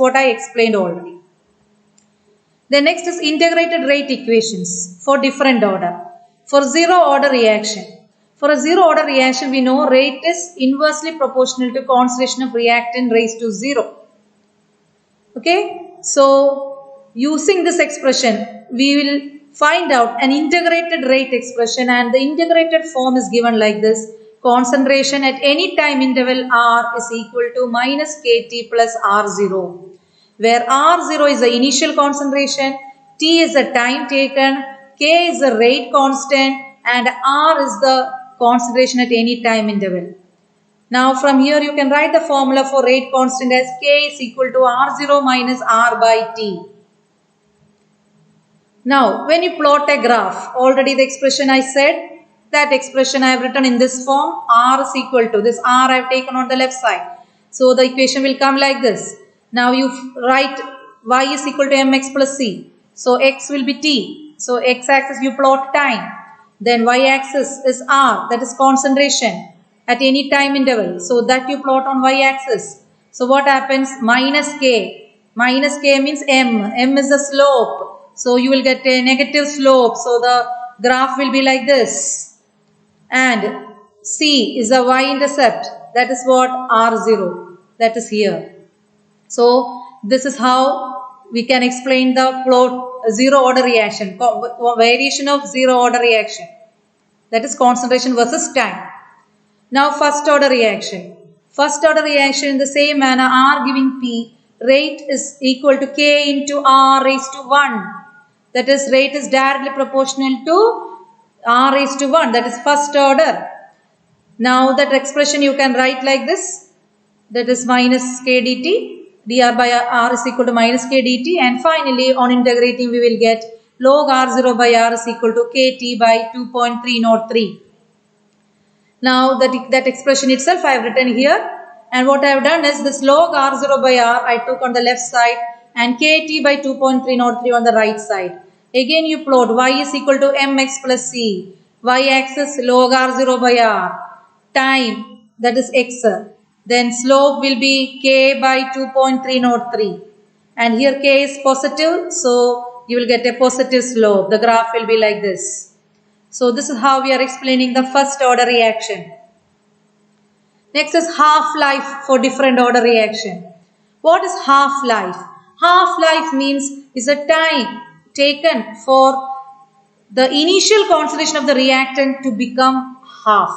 what I explained already. The next is integrated rate equations for different order. For zero order reaction. For a zero order reaction, we know rate is inversely proportional to concentration of reactant raised to 0. Okay, so using this expression, we will find out an integrated rate expression, and the integrated form is given like this. Concentration at any time interval R is equal to minus KT plus R0, where R0 is the initial concentration, T is the time taken, K is the rate constant, and R is the concentration at any time interval. Now from here you can write the formula for rate constant as K is equal to R0 minus R by T. Now when you plot a graph, already the expression I said, that expression I have written in this form, R is equal to, this R I have taken on the left side. So the equation will come like this. Now you write Y is equal to mx plus c. So x will be t. So x axis you plot time. Then y axis is R, that is concentration at any time interval. So that you plot on y axis. So what happens? Minus k. Minus k means m. M is the slope. So you will get a negative slope. So the graph will be like this. And C is the y-intercept, that is what R0, that is here. So this is how we can explain the plot zero order reaction, variation of zero order reaction, that is concentration versus time. Now first order reaction. First order reaction in the same manner, R giving P, rate is equal to K into R raised to 1. That is, rate is directly proportional to R raised to 1, that is first order. Now that expression you can write like this, that is minus k dt, dr by R is equal to minus k dt, and finally on integrating we will get log R0 by R is equal to kt by 2.303. Now that expression itself I have written here, and what I have done is this log R0 by R I took on the left side and kt by 2.303 on the right side. Again you plot y is equal to mx plus c, y-axis log R0 by R, time that is x, then slope will be k by 2.303, and here k is positive, so you will get a positive slope. The graph will be like this. So this is how we are explaining the first order reaction. Next is half-life for different order reaction. What is half-life? Half-life means is a time taken for the initial concentration of the reactant to become half.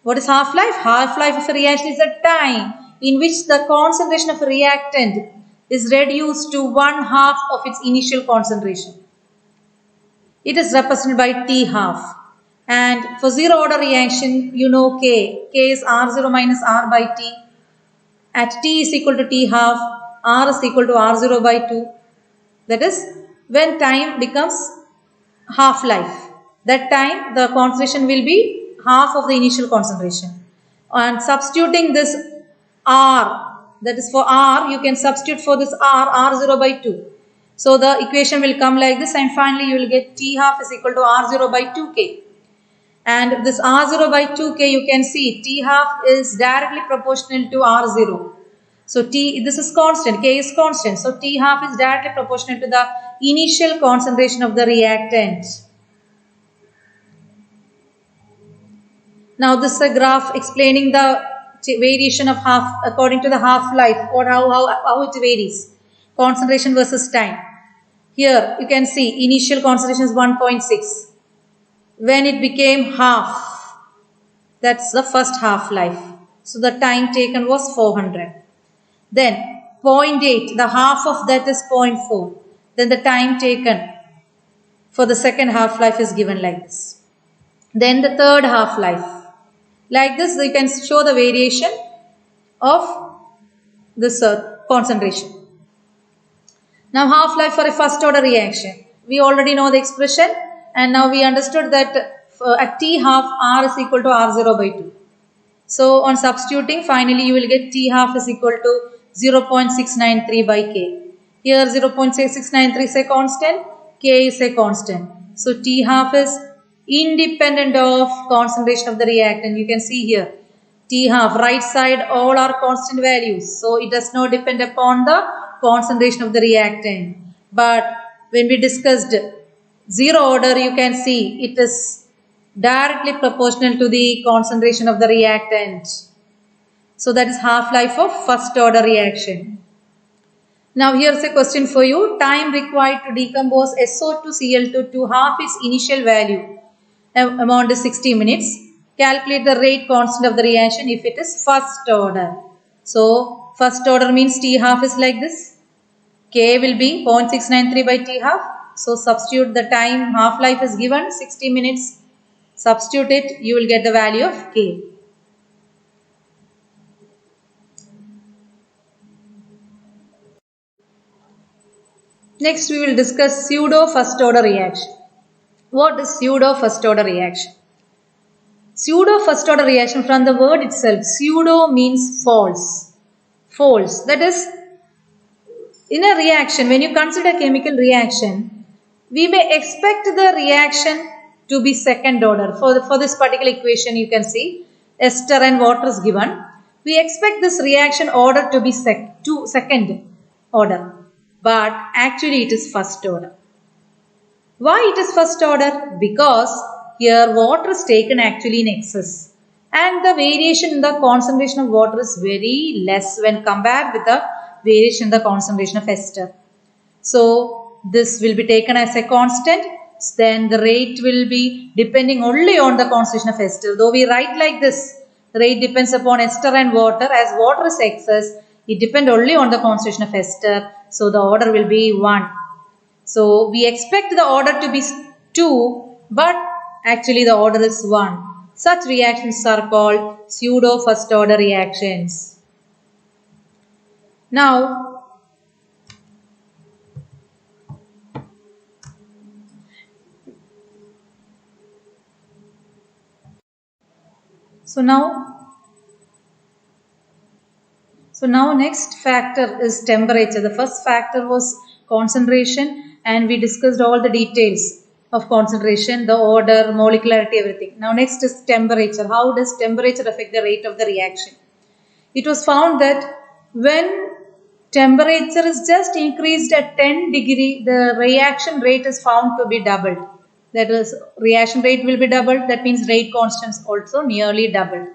What is half-life? Half-life of a reaction is a time in which the concentration of a reactant is reduced to 1/2 of its initial concentration. It is represented by T half. And for zero order reaction, you know K. K is R0 minus R by T. At T is equal to T half, R is equal to R0 by 2. That is, when time becomes half-life, that time the concentration will be half of the initial concentration. And substituting this R, that is for R, you can substitute for this R0 by 2. So the equation will come like this, and finally you will get T half is equal to R0 by 2K. And this R0 by 2K, you can see T half is directly proportional to R0. So this is constant, K is constant. So T half is directly proportional to the initial concentration of the reactant. Now this is a graph explaining the variation of half according to the half-life, or how it varies. Concentration versus time. Here you can see initial concentration is 1.6. When it became half, that's the first half-life. So the time taken was 400. Then 0.8, the half of that is 0.4. Then the time taken for the second half-life is given like this. Then the third half-life. Like this, you can show the variation of this concentration. Now half-life for a first order reaction. We already know the expression, and now we understood that at T half, R is equal to R0 by 2. So on substituting, finally you will get T half is equal to 0.693 by K. Here 0.693 is a constant, K is a constant. So T half is independent of concentration of the reactant. You can see here T half, right side, all are constant values. So it does not depend upon the concentration of the reactant. But when we discussed zero order, you can see it is directly proportional to the concentration of the reactant. So that is half-life of first order reaction. Now here's a question for you. Time required to decompose SO2Cl2 to half its initial value. Amount is 60 minutes. Calculate the rate constant of the reaction if it is first order. So first order means T half is like this. K will be 0.693 by T half. So substitute the time, half-life is given 60 minutes. Substitute it, you will get the value of K. Next we will discuss pseudo first order reaction. What is pseudo first order reaction? Pseudo first order reaction, from the word itself, pseudo means false. False. That is, in a reaction, when you consider chemical reaction, we may expect the reaction to be second order. For this particular equation, you can see ester and water is given. We expect this reaction order to be second order. But actually it is first order. Why it is first order? Because here water is taken actually in excess. And the variation in the concentration of water is very less when compared with the variation in the concentration of ester. So this will be taken as a constant. Then the rate will be depending only on the concentration of ester. Though we write like this, the rate depends upon ester and water. As water is excess, it depends only on the concentration of ester. So the order will be 1. So we expect the order to be 2, but actually the order is 1. Such reactions are called pseudo first order reactions. Now, next factor is temperature. The first factor was concentration, and we discussed all the details of concentration, the order, molecularity, everything. Now next is temperature. How does temperature affect the rate of the reaction? It was found that when temperature is just increased at 10 degree, the reaction rate is found to be doubled. That is, reaction rate will be doubled. That means rate constants also nearly doubled.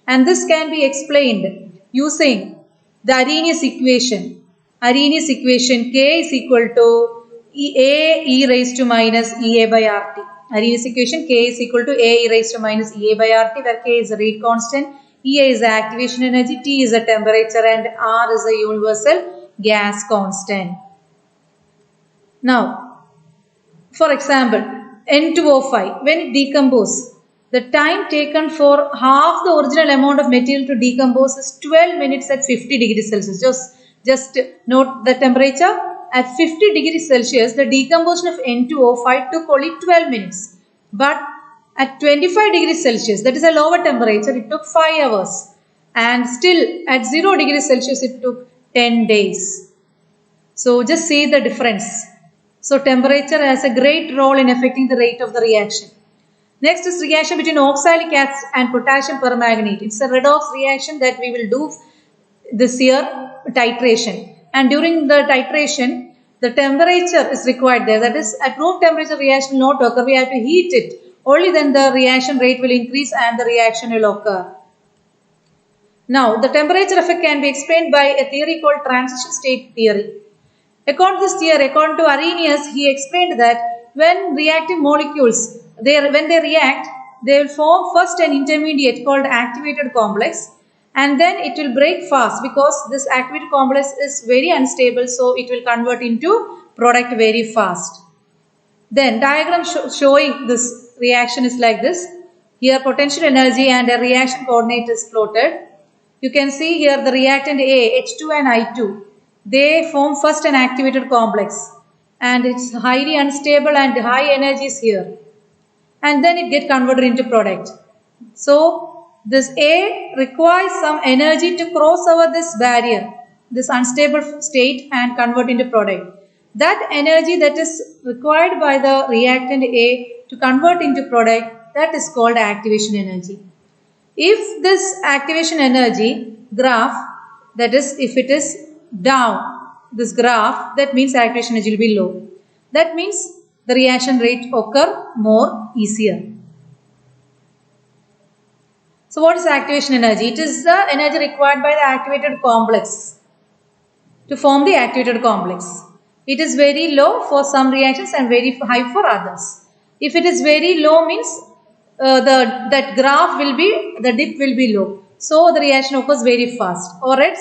And this can be explained using the Arrhenius equation. Arrhenius equation, K is equal to A e raised to minus Ea by RT. Arrhenius equation, K is equal to A e raised to minus Ea by RT, where K is the rate constant, Ea is the activation energy, T is the temperature, and R is the universal gas constant. Now, for example, N2O5, when it decomposes, the time taken for half the original amount of material to decompose is 12 minutes at 50 degrees Celsius. Just note the temperature. At 50 degrees Celsius, the decomposition of N2O5 took only 12 minutes. But at 25 degrees Celsius, that is a lower temperature, it took 5 hours. And still at 0 degrees Celsius, it took 10 days. So just see the difference. So temperature has a great role in affecting the rate of the reaction. Next is reaction between oxalic acid and potassium permanganate. It's a redox reaction that we will do this year, titration. And during the titration, the temperature is required there. That is, at room temperature reaction will not occur. We have to heat it. Only then the reaction rate will increase and the reaction will occur. Now, the temperature effect can be explained by a theory called transition state theory. According to this theory, according to Arrhenius, he explained that when reactive molecules, when they react, they will form first an intermediate called activated complex, and then it will break fast because this activated complex is very unstable, so it will convert into product very fast. Then diagram showing this reaction is like this. Here potential energy and a reaction coordinate is plotted. You can see here the reactant A, H2 and I2. They form first an activated complex, and it's highly unstable and high energy is here. And then it gets converted into product. So this A requires some energy to cross over this barrier, this unstable state, and convert into product. That energy that is required by the reactant A to convert into product, that is called activation energy. If this activation energy graph, that is if it is down, this graph, that means activation energy will be low. That means the reaction rate occur more easier. So what is activation energy? It is the energy required by the activated complex to form the activated complex. It is very low for some reactions and very high for others. If it is very low means that graph will be, the dip will be low. So the reaction occurs very fast, or else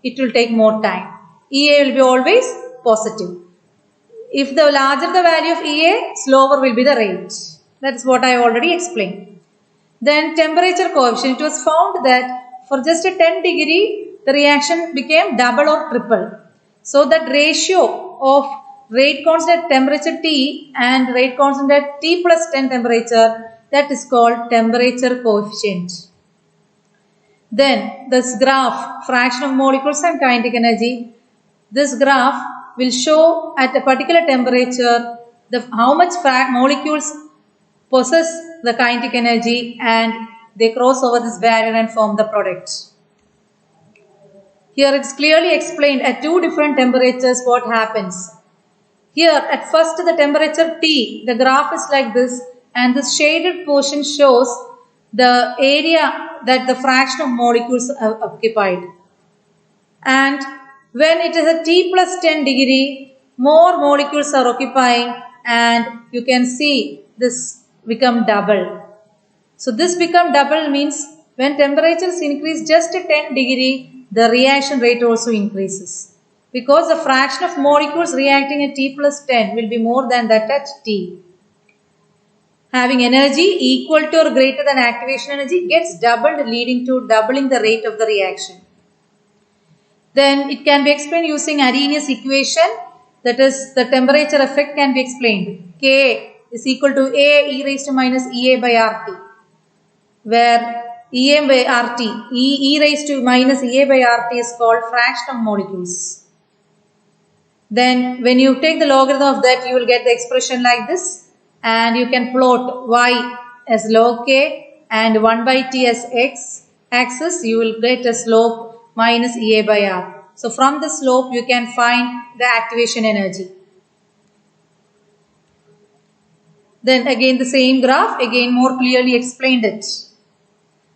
it will take more time. EA will be always positive. If the larger the value of EA, slower will be the rate. That is what I already explained. Then temperature coefficient, it was found that for just a 10 degree, the reaction became double or triple. So that ratio of rate constant at temperature T and rate constant at T plus 10 temperature, that is called temperature coefficient. Then this graph, fraction of molecules and kinetic energy, this graph will show at a particular temperature how much molecules possess the kinetic energy and they cross over this barrier and form the product. Here it's clearly explained at two different temperatures what happens. Here at first the temperature T, the graph is like this, and this shaded portion shows the area that the fraction of molecules have occupied. And when it is a T plus 10 degree, more molecules are occupying and you can see this become double. So this become double means when temperatures increase just a 10 degree, the reaction rate also increases. Because the fraction of molecules reacting at T plus 10 will be more than that at T. Having energy equal to or greater than activation energy gets doubled, leading to doubling the rate of the reaction. Then it can be explained using Arrhenius equation, that is the temperature effect can be explained. K is equal to A e raised to minus EA by RT, where EA by RT, E raised to minus EA by RT is called fraction of molecules. Then when you take the logarithm of that, you will get the expression like this, and you can plot y as log k and 1 by t as x axis, you will get a slope minus EA by R. So from the slope you can find the activation energy. Then again the same graph, again more clearly explained it.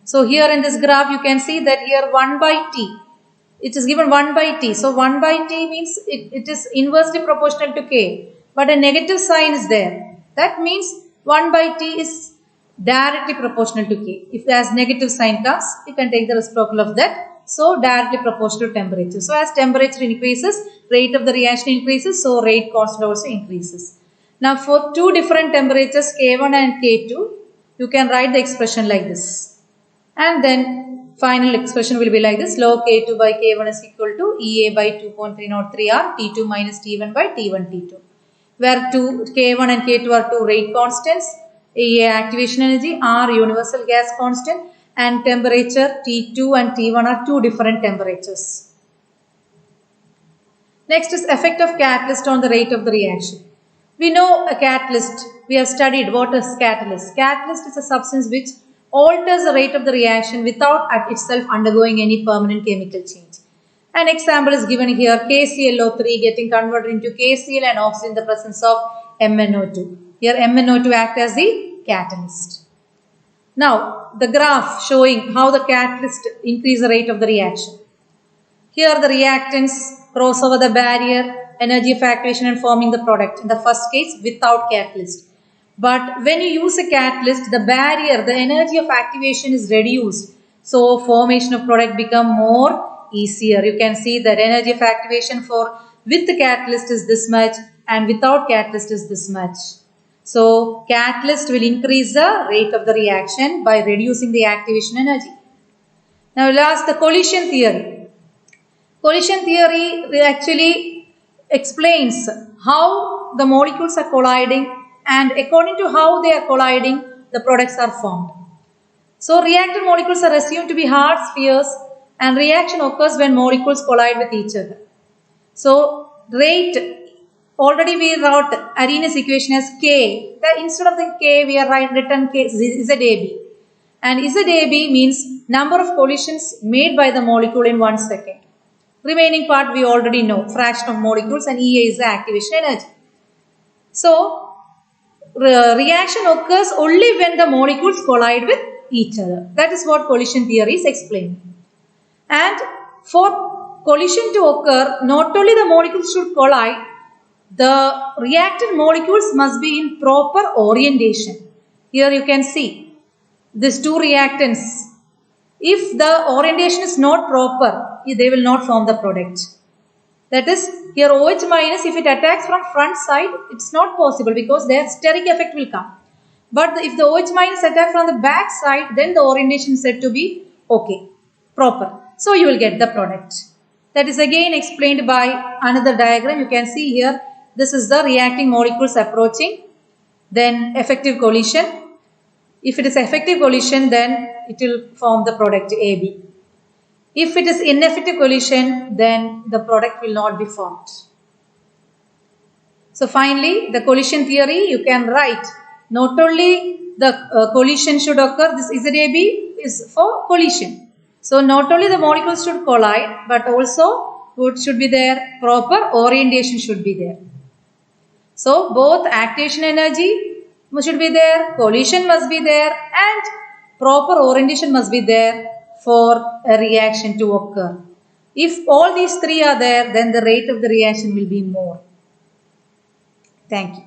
So here in this graph you can see that here 1 by t, it is given 1 by t. So 1 by t means it is inversely proportional to k, but a negative sign is there. That means 1 by t is directly proportional to k. If as negative sign comes, you can take the reciprocal of that. So directly proportional to temperature. So as temperature increases, rate of the reaction increases, so rate constant also increases. Now for two different temperatures K1 and K2, you can write the expression like this. And then final expression will be like this, log K2 by K1 is equal to EA by 2.303 R T2 minus T1 by T1 T2. Where K1 and K2 are two rate constants, EA activation energy, R universal gas constant, and temperature T2 and T1 are two different temperatures. Next is effect of catalyst on the rate of the reaction. We know a catalyst, we have studied what is catalyst. Catalyst is a substance which alters the rate of the reaction without itself undergoing any permanent chemical change. An example is given here, KClO3 getting converted into KCl and oxygen in the presence of MnO2. Here MnO2 acts as the catalyst. Now, the graph showing how the catalyst increase the rate of the reaction. Here the reactants cross over the barrier, energy of activation and forming the product. In the first case, without catalyst. But when you use a catalyst, the barrier, the energy of activation is reduced. So, formation of product become more easier. You can see that energy of activation for with the catalyst is this much and without catalyst is this much. So, catalyst will increase the rate of the reaction by reducing the activation energy. Now, last the collision theory. Collision theory actually explains how the molecules are colliding, and according to how they are colliding, the products are formed. So, reactant molecules are assumed to be hard spheres, and reaction occurs when molecules collide with each other. So, rate. Already we wrote Arrhenius equation as K. Instead of the K, we are written K ZAB. And ZAB means number of collisions made by the molecule in 1 second. Remaining part we already know, fraction of molecules, and EA is the activation energy. So, reaction occurs only when the molecules collide with each other. That is what collision theory is explaining. And for collision to occur, not only the molecules should collide, the reactant molecules must be in proper orientation. Here you can see these two reactants. If the orientation is not proper, they will not form the product. That is, here OH minus, if it attacks from front side, it's not possible because their steric effect will come. But if the OH minus attack from the back side, then the orientation is said to be okay, proper. So you will get the product. That is again explained by another diagram. You can see here, this is the reacting molecules approaching, then effective collision. If it is effective collision, then it will form the product AB. If it is ineffective collision, then the product will not be formed. So finally, the collision theory, you can write not only the collision should occur, this ZAB is for collision. So not only the molecules should collide, but also what should be there? Proper orientation should be there. So both activation energy should be there, collision must be there, and proper orientation must be there for a reaction to occur. If all these three are there, then the rate of the reaction will be more. Thank you.